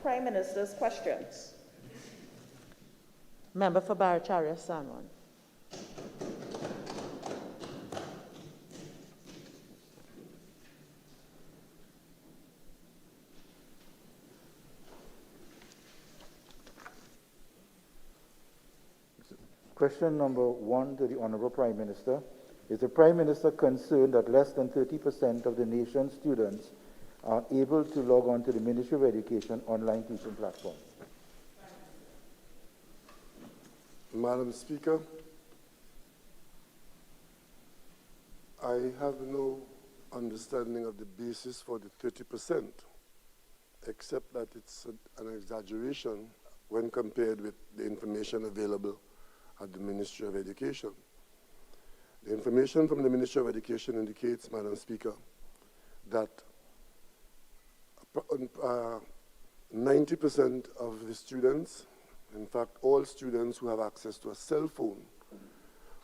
Prime Minister's questions. Member for Barataria, Sanwan. Question number 1 to the Honourable Prime Minister. Is the Prime Minister concerned that less than 30% of the nation's students are able to log on to the Ministry of Education online teaching platform? Madam Speaker, I have no understanding of the basis for the 30%, except that it's an exaggeration when compared with the information available at the Ministry of Education. The information from the Ministry of Education indicates, Madam Speaker, that 90% of the students, in fact all students who have access to a cell phone,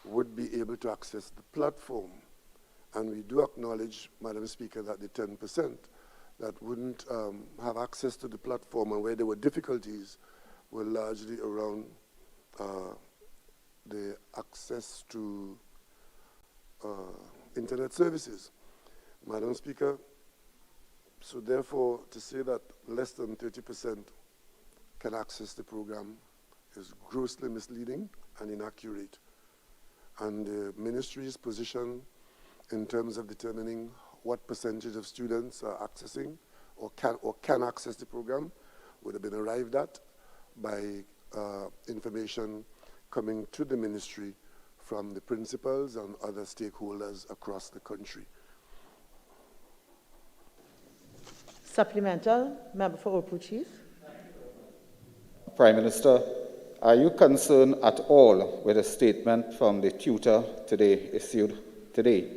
would be able to access the platform. And we do acknowledge, Madam Speaker, that the 10% that wouldn't have access to the platform and where there were difficulties were largely around the access to internet services. Madam Speaker, so therefore to say that less than 30% can access the program is grossly misleading and inaccurate. And the ministry's position in terms of determining what percentage of students are accessing or can access the program would have been arrived at by information coming to the ministry from the principals and other stakeholders across the country. Supplemental, member for Opu Chief. Prime Minister, are you concerned at all with a statement from the tutor today, issued today,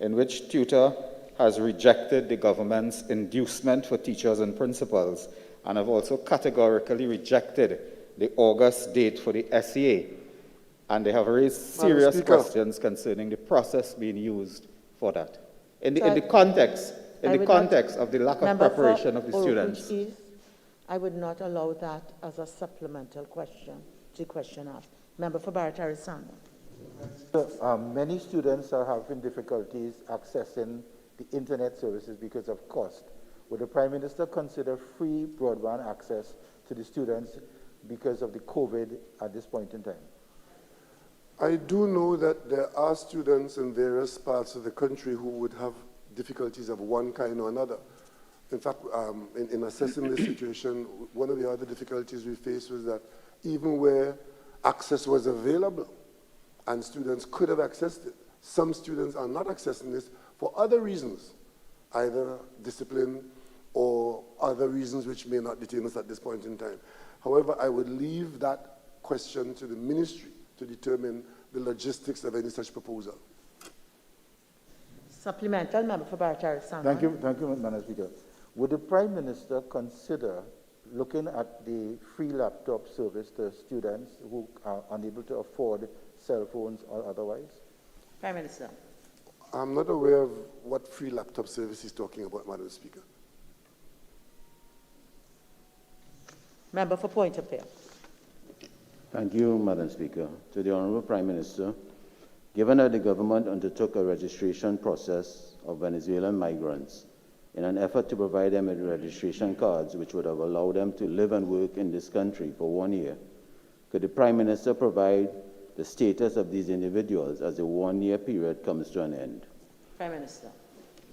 in which tutor has rejected the government's inducement for teachers and principals and have also categorically rejected the August date for the SEA, and they have raised serious questions concerning the process being used for that. In the context of the lack of preparation of the students. I would not allow that as a supplemental question to question asked. Member for Barataria, Sanwan. Many students are having difficulties accessing the internet services because of cost. Would the Prime Minister consider free broadband access to the students because of the COVID at this point in time? I do know that there are students in various parts of the country who would have difficulties of one kind or another. In fact, in assessing this situation, one of the other difficulties we faced was that even where access was available and students could have accessed it, some students are not accessing this for other reasons, either discipline or other reasons which may not detain us at this point in time. However, I would leave that question to the ministry to determine the logistics of any such proposal. Supplemental, member for Barataria, Sanwan. Thank you, Madam Speaker. Would the Prime Minister consider looking at the free laptop service to students who are unable to afford cell phones or otherwise? Prime Minister. I'm not aware of what free laptop service he's talking about, Madam Speaker. Member for Point of View. Thank you, Madam Speaker. To the Honourable Prime Minister, given that the government undertook a registration process of Venezuelan migrants in an effort to provide them with registration cards which would have allowed them to live and work in this country for 1 year, could the Prime Minister provide the status of these individuals as the 1 year period comes to an end? Prime Minister.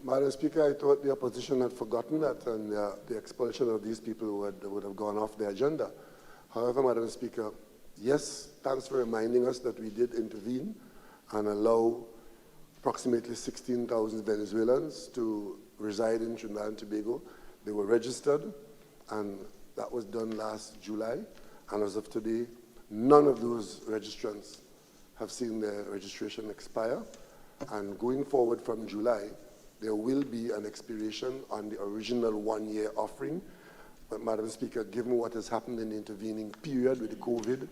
Madam Speaker, I thought the opposition had forgotten that and the expulsion of these people would have gone off the agenda. However, Madam Speaker, yes, thanks for reminding us that we did intervene and allow approximately 16,000 Venezuelans to reside in Trinidad and Tobago. They were registered, and that was done last July. And as of today, none of those registrants have seen their registration expire. And going forward from July, there will be an expiration on the original 1 year offering. But Madam Speaker, given what has happened in the intervening period with the COVID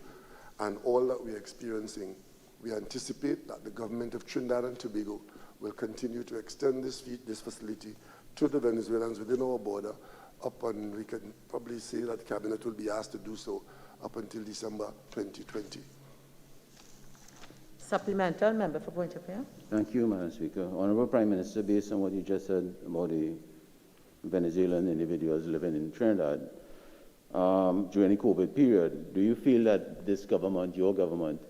and all that we're experiencing, we anticipate that the government of Trinidad and Tobago will continue to extend this facility to the Venezuelans within our border up on, we can probably say that the Cabinet will be asked to do so up until December 2020. Supplemental, member for Point of View. Thank you, Madam Speaker. Honourable Prime Minister, based on what you just said about the Venezuelan individuals living in Trinidad during the COVID period, do you feel that this government, your government,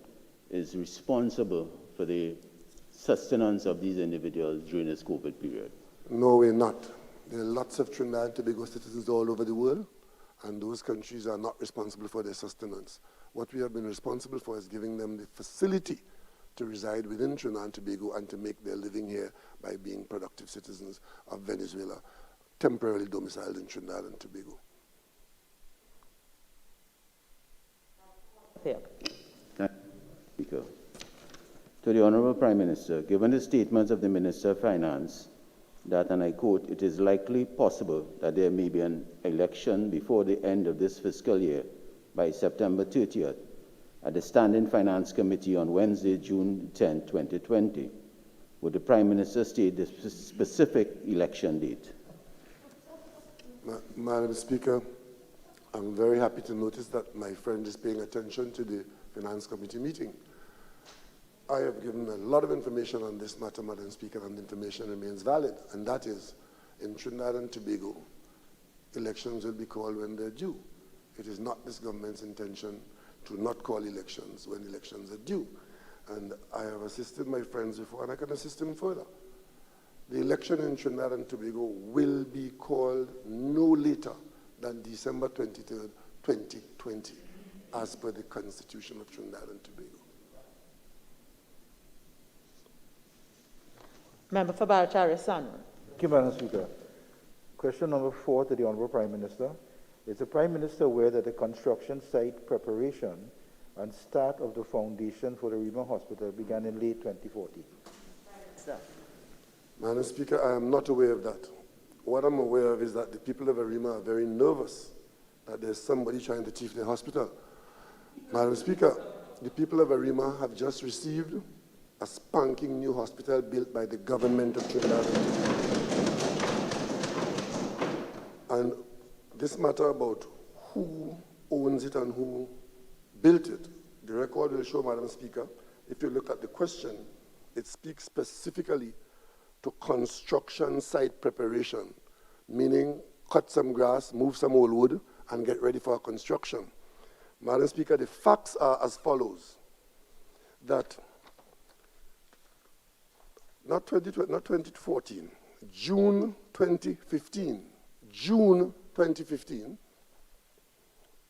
is responsible for the sustenance of these individuals during this COVID period? No, we're not. There are lots of Trinidad and Tobago citizens all over the world, and those countries are not responsible for their sustenance. What we have been responsible for is giving them the facility to reside within Trinidad and Tobago and to make their living here by being productive citizens of Venezuela, temporarily domiciled in Trinidad and Tobago. Here. Thank you, Speaker. To the Honourable Prime Minister, given the statements of the Minister of Finance that, and I quote, it is likely possible that there may be an election before the end of this fiscal year by September 30th at the Standing Finance Committee on Wednesday, June 10, 2020, would the Prime Minister state the specific election date? Madam Speaker, I'm very happy to notice that my friend is paying attention to the Finance Committee meeting. I have given a lot of information on this matter, Madam Speaker, and the information remains valid, and that is, in Trinidad and Tobago, elections will be called when they're due. It is not this government's intention to not call elections when elections are due. And I have assisted my friends before, and I can assist him further. The election in Trinidad and Tobago will be called no later than December 23rd, 2020, as per the Constitution of Trinidad and Tobago. Member for Barataria-Sandwich. Thank you, Madam Speaker. Question number 4 to the Honourable Prime Minister. Is the Prime Minister aware that the construction site preparation and start of the foundation for the Rima Hospital began in late 2014? Madam Speaker, I am not aware of that. What I'm aware of is that the people of Arima are very nervous that there's somebody trying to thief their hospital. Madam Speaker, the people of Arima have just received a spanking new hospital built by the government of Trinidad. And this matter about who owns it and who built it, the record will show, Madam Speaker, if you look at the question, it speaks specifically to construction site preparation, meaning cut some grass, move some old wood, and get ready for construction. Madam Speaker, the facts are as follows, that not 2014, June 2015,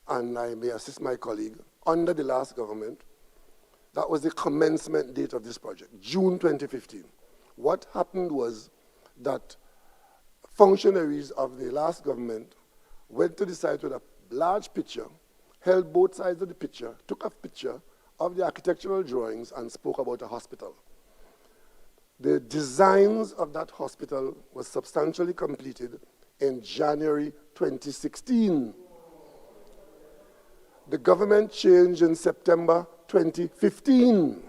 and I may assist my colleague, under the last government, that was the commencement date of this project, June 2015. What happened was that functionaries of the last government went to the site with a large picture, held both sides of the picture, took a picture of the architectural drawings and spoke about a hospital. The designs of that hospital was substantially completed in January 2016. The government changed in September 2015.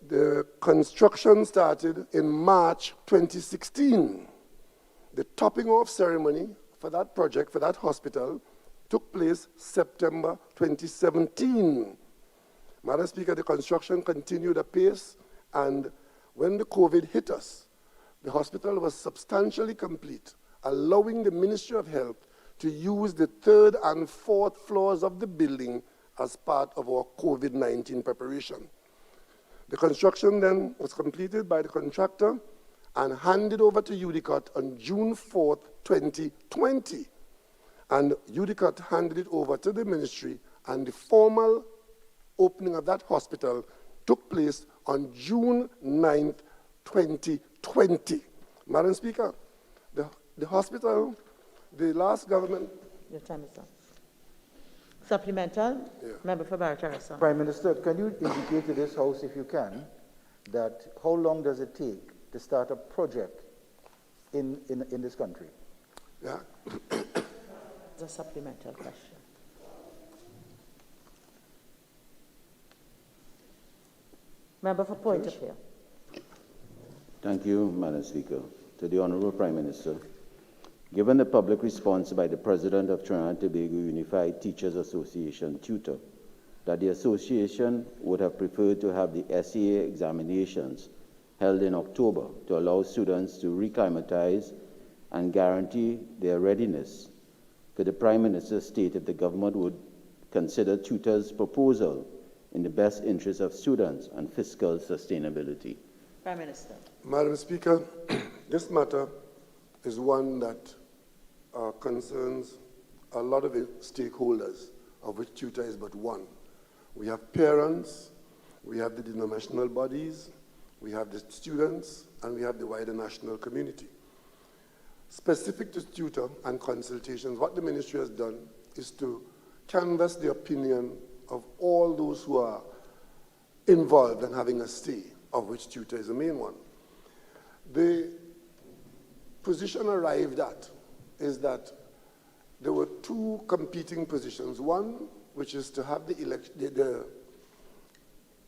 The construction started in March 2016. The topping off ceremony for that project, for that hospital, took place September 2017. Madam Speaker, the construction continued apace, and when the COVID hit us, the hospital was substantially complete, allowing the Ministry of Health to use the 3rd and 4th floors of the building as part of our COVID-19 preparation. The construction then was completed by the contractor and handed over to UDCOT on June 4th, 2020. And UDCOT handed it over to the ministry, and the formal opening of that hospital took place on June 9th, 2020. Madam Speaker, the hospital, the last government... Your time is up. Supplemental? Yeah. Member for Barataria-Sandwich. Prime Minister, can you indicate to this House, if you can, that how long does it take to start a project in this country? Yeah. It's a supplemental question. Member for Point of View. Thank you, Madam Speaker. To the Honourable Prime Minister, Given the public response by the President of Trinidad and Tobago Unified Teachers Association, tutor, that the association would have preferred to have the SAA examinations held in October to allow students to reclimatize and guarantee their readiness, could the Prime Minister state if the government would consider tutors' proposal in the best interest of students and fiscal sustainability? Prime Minister. Madam Speaker, this matter is one that concerns a lot of stakeholders, of which tutor is but one. We have parents, we have the denominational bodies, we have the students, and we have the wider national community. Specific to tutor and consultations, what the ministry has done is to canvass the opinion of all those who are involved in having a say, of which tutor is the main one. The position arrived at is that there were two competing positions. One, which is to have the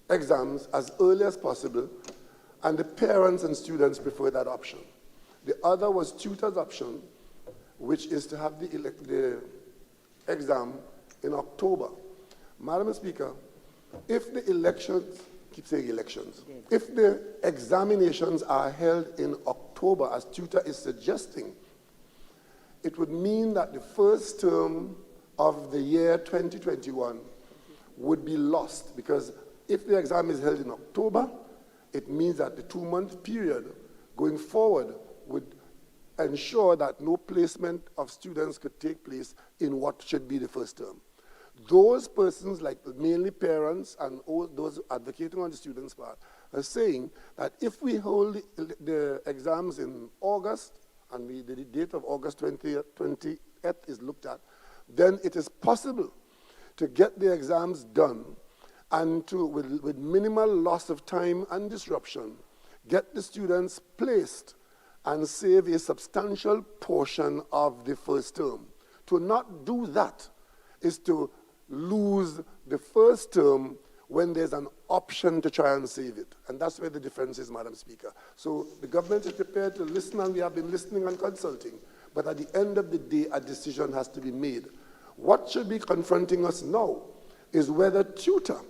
exams as early as possible, and the parents and students prefer that option. The other was tutor's option, which is to have the exam in October. Madam Speaker, if the elections, keep saying elections, if the examinations are held in October, as tutor is suggesting, it would mean that the first term of the year 2021 would be lost, because if the exam is held in October, it means that the 2-month period going forward would ensure that no placement of students could take place in what should be the first term. Those persons, like mainly parents and all those advocating on the students' part, are saying that if we hold the exams in August, and the date of August 20th is looked at, then it is possible to get the exams done and to, with minimal loss of time and disruption, get the students placed and save a substantial portion of the first term. To not do that is to lose the first term when there's an option to try and save it. And that's where the difference is, Madam Speaker. So the government is prepared to listen, and we have been listening and consulting. But at the end of the day, a decision has to be made. What should be confronting us now is whether tutor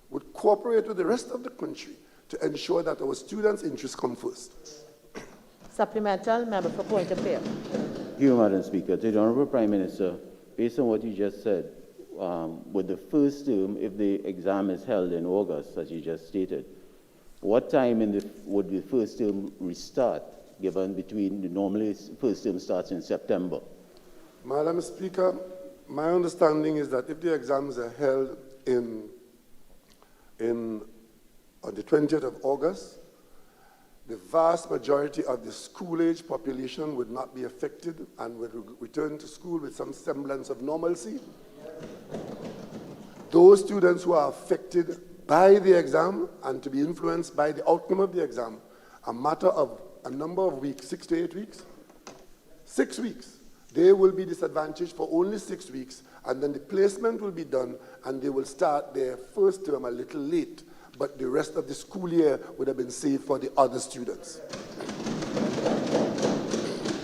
would cooperate with the rest of the country to ensure that our students' interests come first. Supplemental, member for Point of Fair. Thank you, Madam Speaker. To the Honourable Prime Minister, based on what you just said, with the first term, if the exam is held in August, as you just stated, what time would the first term restart, given normally first term starts in September? Madam Speaker, my understanding is that if the exams are held on the 20th of August, the vast majority of the school-age population would not be affected and would return to school with some semblance of normalcy. Those students who are affected by the exam and to be influenced by the outcome of the exam, a matter of a number of weeks, 6 to 8 weeks, 6 weeks, they will be disadvantaged for only 6 weeks, and then the placement will be done, and they will start their first term a little late, but the rest of the school year would have been saved for the other students.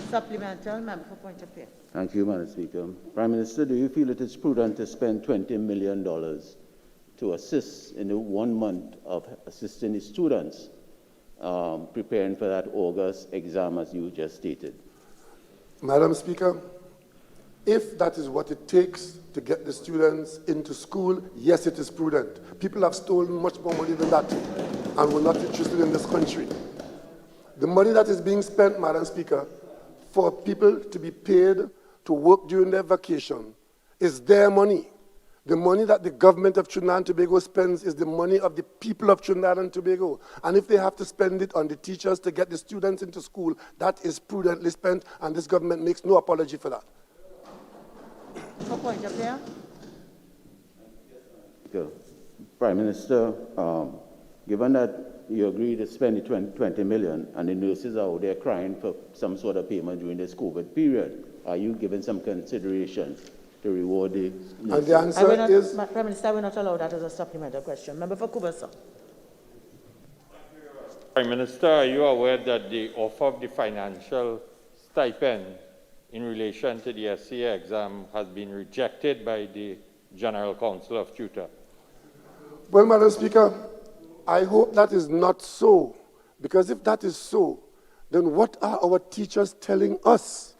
Supplemental, member for Point of Fair. Thank you, Madam Speaker. Prime Minister, do you feel it is prudent to spend $20 million to assist in the 1 month of assisting the students preparing for that August exam, as you just stated? Madam Speaker, if that is what it takes to get the students into school, yes, it is prudent. People have stolen much more money than that, and we're not interested in this country. The money that is being spent, Madam Speaker, for people to be paid to work during their vacation is their money. The money that the government of Trinidad and Tobago spends is the money of the people of Trinidad and Tobago. And if they have to spend it on the teachers to get the students into school, that is prudently spent, and this government makes no apology for that. For Point of Fair. Prime Minister, given that you agree to spend the 20 million and the nurses are out there crying for some sort of payment during this COVID period, are you giving some consideration to reward the nurses? And the answer is... Prime Minister, I will not allow that as a supplemental question. Member for Kubasa. Prime Minister, are you aware that the offer of the financial stipend in relation to the SCA exam has been rejected by the General Council of Tutor? Well, Madam Speaker, I hope that is not so, because if that is so, then what are our teachers telling us?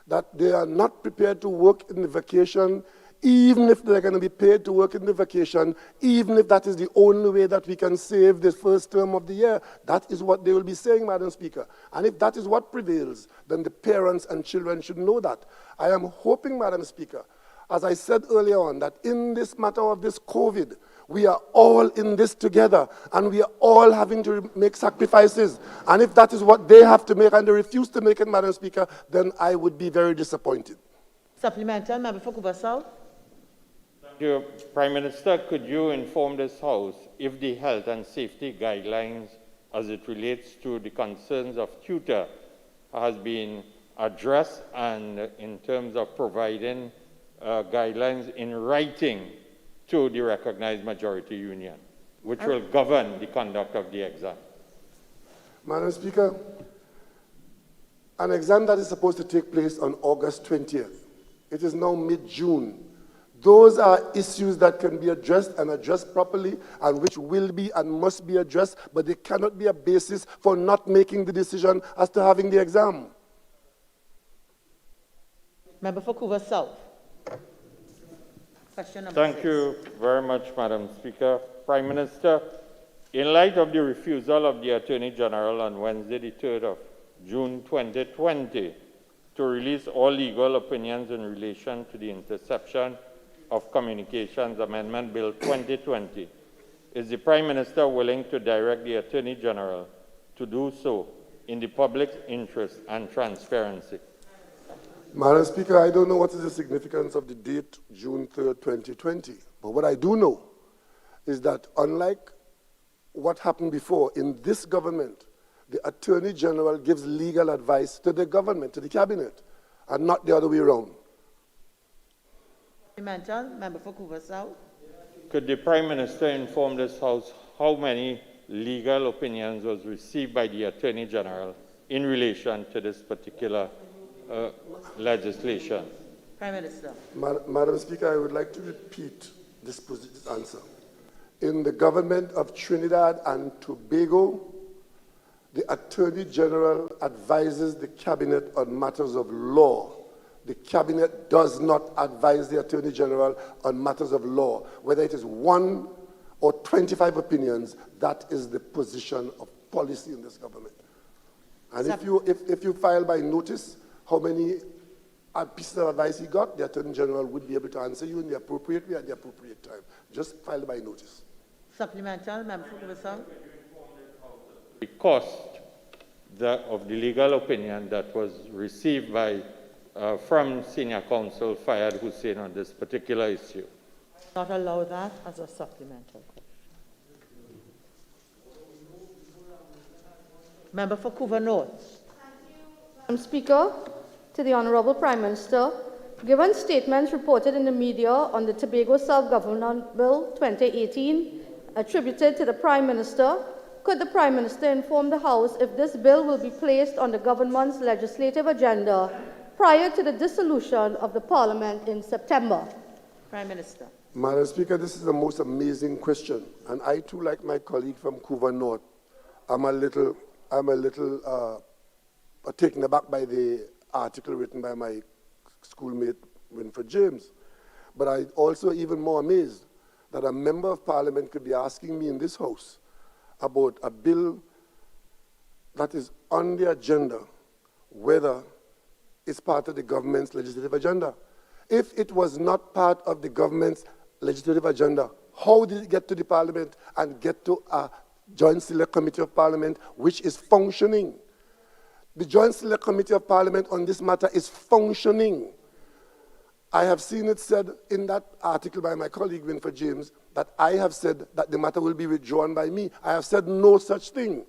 That they are not prepared to work in the vacation, even if they're going to be paid to work in the vacation, even if that is the only way that we can save the first term of the year. That is what they will be saying, Madam Speaker. And if that is what prevails, then the parents and children should know that. I am hoping, Madam Speaker, as I said earlier on, that in this matter of this COVID, we are all in this together, and we are all having to make sacrifices. And if that is what they have to make and they refuse to make it, Madam Speaker, then I would be very disappointed. Supplemental, member for Cuba South. Thank you. Prime Minister, could you inform this House if the health and safety guidelines as it relates to the concerns of tutor has been addressed, and in terms of providing guidelines in writing to the recognized majority union, which will govern the conduct of the exam? Madam Speaker, an exam that is supposed to take place on August 20th, it is now mid-June. Those are issues that can be addressed and addressed properly, and which will be and must be addressed, but they cannot be a basis for not making the decision as to having the exam. Member for Cuba South. Question number 6. Thank you very much, Madam Speaker. Prime Minister, in light of the refusal of the Attorney General on Wednesday, the 3rd of June 2020, to release all legal opinions in relation to the Interception of Communications Amendment Bill 2020, is the Prime Minister willing to direct the Attorney General to do so in the public's interest and transparency? Madam Speaker, I don't know what is the significance of the date June 3rd, 2020. But what I do know is that unlike what happened before, in this government, the Attorney General gives legal advice to the government, to the cabinet, and not the other way around. Supplemental, member for Cuba South. Could the Prime Minister inform this House how many legal opinions was received by the Attorney General in relation to this particular legislation? Prime Minister. Madam Speaker, I would like to repeat this answer. In the government of Trinidad and Tobago, the Attorney General advises the Cabinet on matters of law. The Cabinet does not advise the Attorney General on matters of law. Whether it is 1 or 25 opinions, that is the position of policy in this government. And if you file by notice how many pieces of advice he got, the Attorney General would be able to answer you in the appropriate way at the appropriate time. Just file by notice. Supplemental, member for Cuba South. The cost of the legal opinion that was received by from Senior Counsel Fayad Hussein on this particular issue? Not allow that as a supplemental question. Member for Cuba North. Madam Speaker, to the Honourable Prime Minister, given statements reported in the media on the Tobago Self-Government Bill 2018 attributed to the Prime Minister, could the Prime Minister inform the House if this bill will be placed on the government's legislative agenda prior to the dissolution of the Parliament in September? Prime Minister. Madam Speaker, this is the most amazing question. And I too, like my colleague from Cuba North, I'm a little taken aback by the article written by my schoolmate, Winfred James. But I'm also even more amazed that a member of Parliament could be asking me in this House about a bill that is on the agenda, whether it's part of the government's legislative agenda. If it was not part of the government's legislative agenda, how did it get to the Parliament and get to a Joint Select Committee of Parliament which is functioning? The Joint Select Committee of Parliament on this matter is functioning. I have seen it said in that article by my colleague Winfred James that I have said that the matter will be withdrawn by me. I have said no such thing.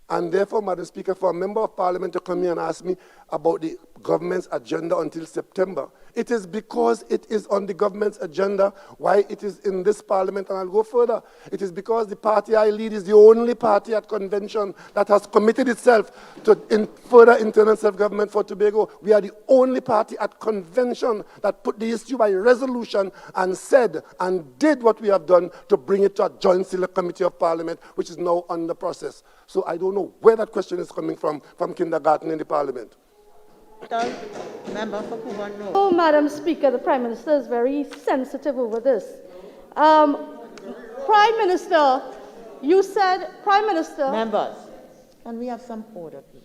And therefore, Madam Speaker, for a member of parliament to come here and ask me about the government's agenda until September, it is because it is on the government's agenda why it is in this parliament, and I'll go further. It is because the party I lead is the only party at convention that has committed itself to further internal self-government for Tobago. We are the only party at convention that put the issue by resolution and said and did what we have done to bring it to a joint select committee of parliament, which is now under process. So I don't know where that question is coming from kindergarten in the parliament. Member for Kuban North. Oh, Madam Speaker, the Prime Minister is very sensitive over this. Prime Minister, you said, Prime Minister... Members, can we have some order, please?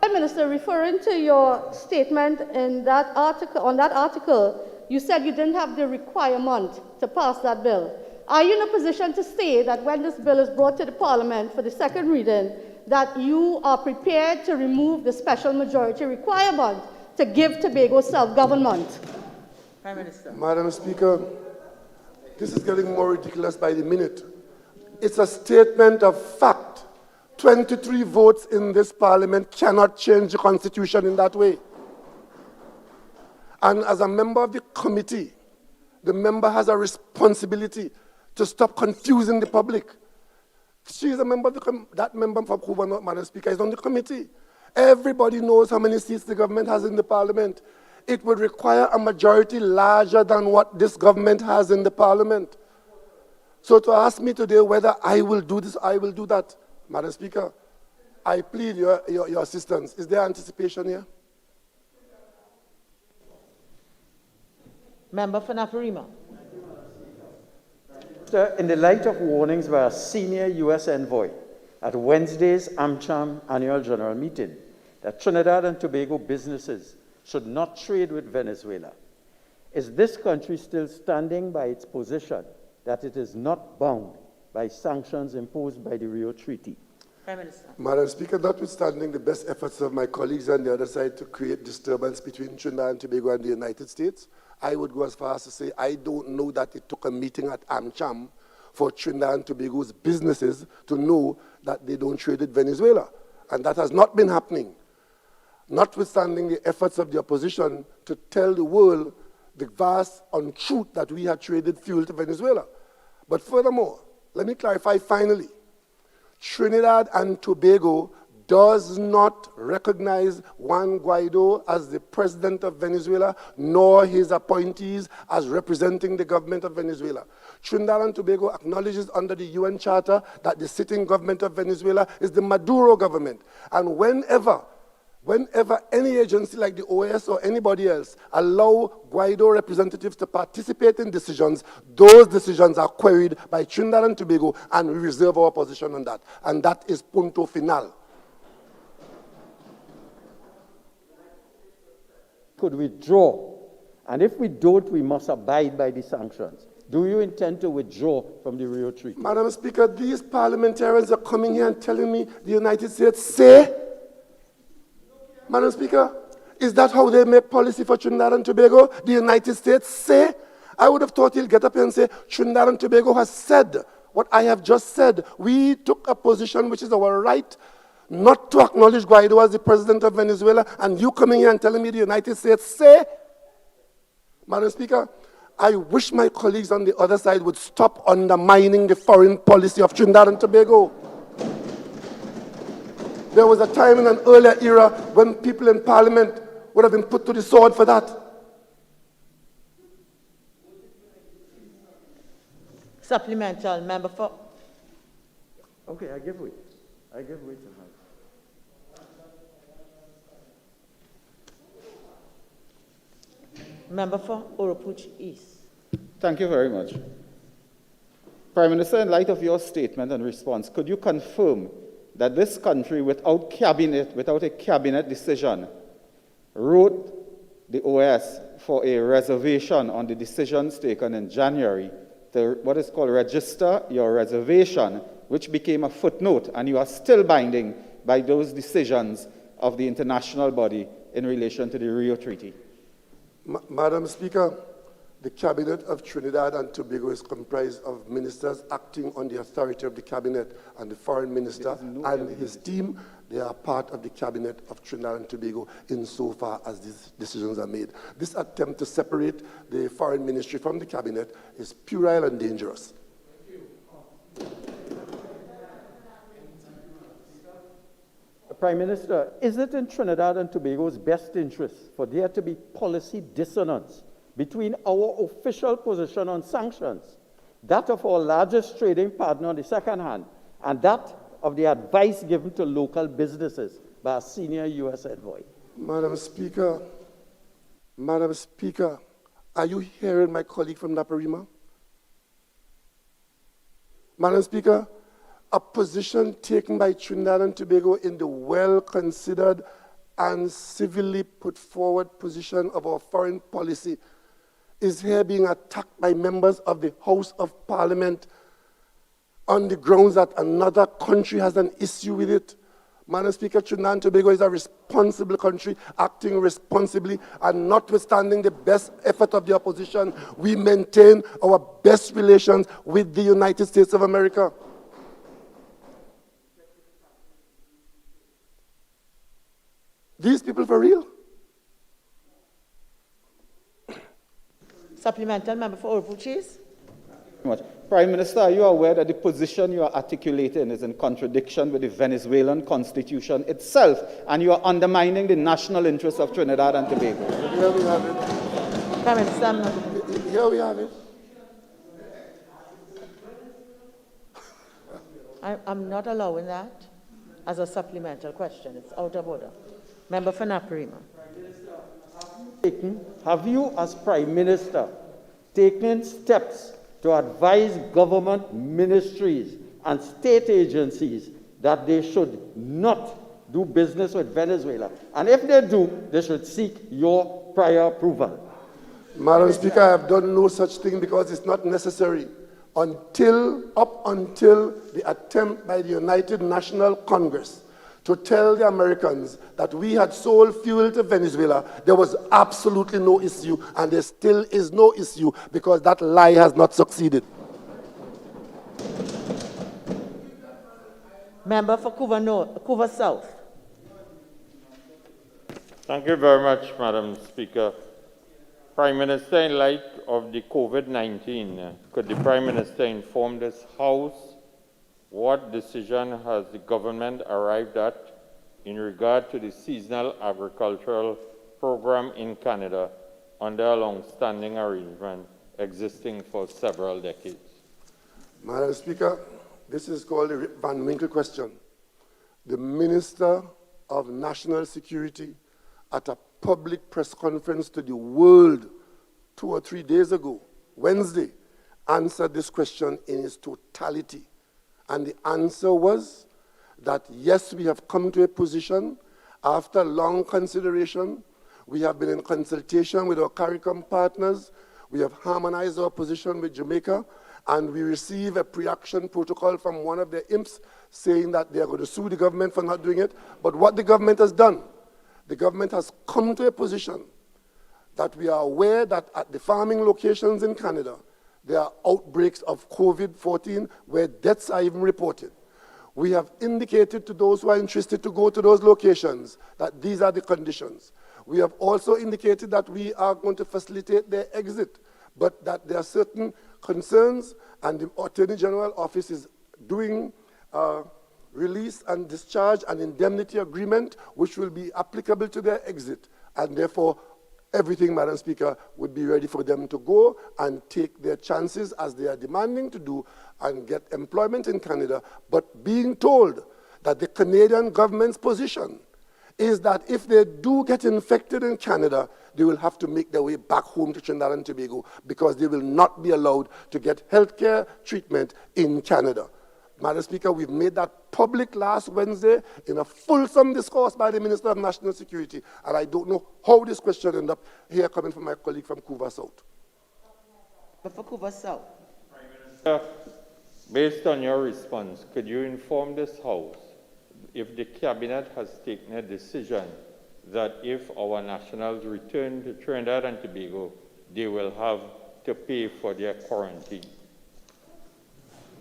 Prime Minister, referring to your statement in that article, on that article, you said you didn't have the requirement to pass that bill. Are you in a position to say that when this bill is brought to the Parliament for the second reading, that you are prepared to remove the special majority requirement to give Tobago self-government? Prime Minister. Madam Speaker, this is getting more ridiculous by the minute. It's a statement of fact. 23 votes in this parliament cannot change the constitution in that way. And as a member of the committee, the member has a responsibility to stop confusing the public. She is a member of that member from Kuban, Madam Speaker, is on the committee. Everybody knows how many seats the government has in the parliament. It would require a majority larger than what this government has in the parliament. So to ask me today whether I will do this, I will do that, Madam Speaker, I plead your assistance. Is there anticipation here? Member for Naparima. In the light of warnings by a senior U.S. envoy at Wednesday's AmCham annual general meeting that Trinidad and Tobago businesses should not trade with Venezuela, is this country still standing by its position that it is not bound by sanctions imposed by the Rio Treaty? Prime Minister. Madam Speaker, notwithstanding the best efforts of my colleagues on the other side to create disturbance between Trinidad and Tobago and the United States, I would go as far as to say I don't know that it took a meeting at AmCham for Trinidad and Tobago's businesses to know that they don't trade with Venezuela. And that has not been happening, notwithstanding the efforts of the opposition to tell the world the vast untruth that we had traded fuel to Venezuela. But furthermore, let me clarify finally, Trinidad and Tobago does not recognize Juan Guaido as the president of Venezuela, nor his appointees as representing the government of Venezuela. Trinidad and Tobago acknowledges under the UN Charter that the sitting government of Venezuela is the Maduro government. And whenever any agency like the OAS or anybody else allow Guaido representatives to participate in decisions, those decisions are queried by Trinidad and Tobago, and we reserve our position on that. And that is punto final. Could withdraw, and if we don't, we must abide by the sanctions. Do you intend to withdraw from the Rio Treaty? Madam Speaker, these parliamentarians are coming here and telling me the United States say. Madam Speaker, is that how they make policy for Trinidad and Tobago? The United States say? I would have thought he'll get up here and say, Trinidad and Tobago has said what I have just said. We took a position which is our right not to acknowledge Guaido as the president of Venezuela, and you coming here and telling me the United States say? Madam Speaker, I wish my colleagues on the other side would stop undermining the foreign policy of Trinidad and Tobago. There was a time in an earlier era when people in Parliament would have been put to the sword for that. Supplemental, member for... Okay, I give way. I give way to her. Member for Oropuch East. Thank you very much. Prime Minister, in light of your statement and response, could you confirm that this country, without a cabinet decision, wrote the OAS for a reservation on the decisions taken in January to what is called register your reservation, which became a footnote, and you are still binding by those decisions of the international body in relation to the Rio Treaty? Madam Speaker, The Cabinet of Trinidad and Tobago is comprised of ministers acting on the authority of the Cabinet, and the Foreign Minister and his team, they are part of the Cabinet of Trinidad and Tobago insofar as these decisions are made. This attempt to separate the Foreign Ministry from the Cabinet is puerile and dangerous. Prime Minister, is it in Trinidad and Tobago's best interest for there to be policy dissonance between our official position on sanctions, that of our largest trading partner on the second hand, and that of the advice given to local businesses by a senior U.S. envoy? Madam Speaker, are you hearing my colleague from Naparima? Madam Speaker, a position taken by Trinidad and Tobago in the well-considered and civilly put forward position of our foreign policy is here being attacked by members of the House of Parliament on the grounds that another country has an issue with it. Madam Speaker, Trinidad and Tobago is a responsible country, acting responsibly, and notwithstanding the best effort of the opposition, we maintain our best relations with the United States of America. These people for real? Supplemental member for Honourable Cheese. Prime Minister, are you aware that the position you are articulating is in contradiction with the Venezuelan constitution itself, and you are undermining the national interests of Trinidad and Tobago? Here we have it. Prime Minister. Here we have it. I'm not allowing that as a supplemental question. It's out of order. Member for Naparima. Have you, as Prime Minister, taken steps to advise government ministries and state agencies that they should not do business with Venezuela? And if they do, they should seek your prior approval. Madam Speaker, I have done no such thing because it's not necessary. Up until the attempt by the United National Congress to tell the Americans that we had sold fuel to Venezuela, there was absolutely no issue, and there still is no issue because that lie has not succeeded. Member for Couva South. Thank you very much, Madam Speaker. Prime Minister, in light of the COVID-19, could the Prime Minister inform this House what decision has the government arrived at in regard to the seasonal agricultural program in Canada under a long-standing arrangement existing for several decades? Madam Speaker, this is called the Rip Van Winkle question. The Minister of National Security at a public press conference to the world 2 or 3 days ago, Wednesday, answered this question in its totality. And the answer was that, yes, we have come to a position after long consideration. We have been in consultation with our CARICOM partners. We have harmonized our position with Jamaica. And we receive a pre-action protocol from one of their imps saying that they are going to sue the government for not doing it. But what the government has done, the government has come to a position that we are aware that at the farming locations in Canada, there are outbreaks of COVID-14 where deaths are even reported. We have indicated to those who are interested to go to those locations that these are the conditions. We have also indicated that we are going to facilitate their exit, but that there are certain concerns, and the Attorney General Office is doing release and discharge and indemnity agreement which will be applicable to their exit, and therefore everything, Madam Speaker, would be ready for them to go and take their chances as they are demanding to do and get employment in Canada, but being told that the Canadian government's position is that if they do get infected in Canada, they will have to make their way back home to Trinidad and Tobago because they will not be allowed to get health care treatment in Canada. Madam Speaker, we've made that public last Wednesday in a fulsome discourse by the Minister of National Security, and I don't know how this question ended up here coming from my colleague from Couva South. But for Couva South. Prime Minister, based on your response, could you inform this House if the Cabinet has taken a decision that if our nationals return to Trinidad and Tobago, they will have to pay for their quarantine.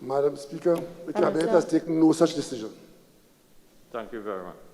Madam Speaker, the Cabinet has taken no such decision. Thank you very much.